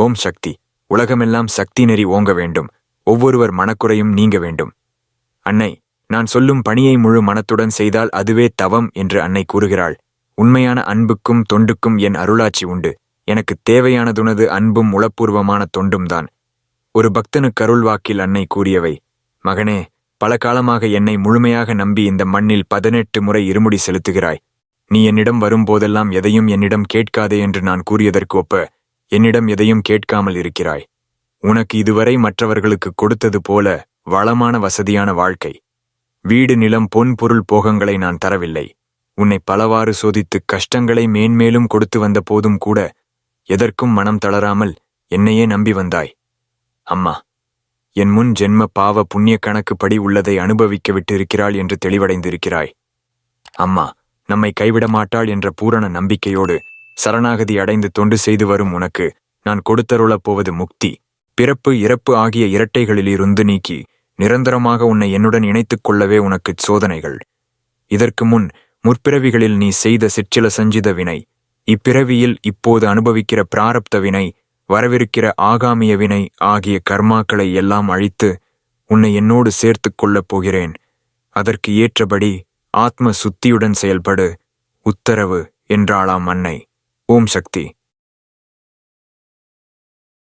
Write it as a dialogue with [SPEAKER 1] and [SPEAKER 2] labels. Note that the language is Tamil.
[SPEAKER 1] ஓம் சக்தி. உலகமெல்லாம் சக்தி நெறி ஓங்க வேண்டும். ஒவ்வொருவர் மனக்குறையும் நீங்க வேண்டும். அன்னை, நான் சொல்லும் பணியை முழு மனத்துடன் செய்தால் அதுவே தவம் என்று அன்னை கூறுகிறாள். உண்மையான அன்புக்கும் தொண்டுக்கும் என் அருளாட்சி உண்டு. எனக்கு தேவையானதுனது அன்பும் உளப்பூர்வமான தொண்டும்தான். ஒரு பக்தனுக்கு அருள்வாக்கில் அன்னை கூறியவை. மகனே, பல காலமாக என்னை முழுமையாக நம்பி இந்த மண்ணில் 18 முறை இருமுடி செலுத்துகிறாய். நீ என்னிடம் வரும்போதெல்லாம் எதையும் என்னிடம் கேட்காதே என்று நான் கூறியதற்கு ஒப்ப என்னிடம் எதையும் கேட்காமல் இருக்கிறாய். உனக்கு இதுவரை மற்றவர்களுக்கு கொடுத்தது போல வளமான வசதியான வாழ்க்கை, வீடு, நிலம், பொன் பொருள் போகங்களை நான் தரவில்லை. உன்னை பலவாறு சோதித்து கஷ்டங்களை மேன்மேலும் கொடுத்து வந்த போதும் கூட எதற்கும் மனம் தளராமல் என்னையே நம்பி வந்தாய். அம்மா, என் முன் ஜென்ம பாவ புண்ணிய கணக்குப்படி உள்ளதை அனுபவிக்க விட்டிருக்கிறாள் என்று தெளிவடைந்திருக்கிறாய். அம்மா, நம்மை கைவிட மாட்டாள் என்ற பூரண நம்பிக்கையோடு சரணாகதி அடைந்து தொண்டு செய்து வரும் உனக்கு நான் கொடுத்தருளப் போவது முக்தி. பிறப்பு இறப்பு ஆகிய இரட்டைகளிலிருந்து நீக்கி நிரந்தரமாக உன்னை என்னுடன் இணைத்துக் கொள்ளவே உனக்குச் சோதனைகள். இதற்கு முன் முற்பிறவிகளில் நீ செய்த சிற்சில சஞ்சித வினை, இப்பிறவியில் இப்போது அனுபவிக்கிற பிராரப்த வினை, வரவிருக்கிற ஆகாமிய வினை ஆகிய கர்மாக்களை எல்லாம் அழித்து உன்னை என்னோடு சேர்த்துக் கொள்ளப் போகிறேன். அதற்கு ஏற்றபடி ஆத்ம சுத்தியுடன் செயல்படு. உத்தரவு என்றாளாம் அன்னை. ஓம் சக்தி.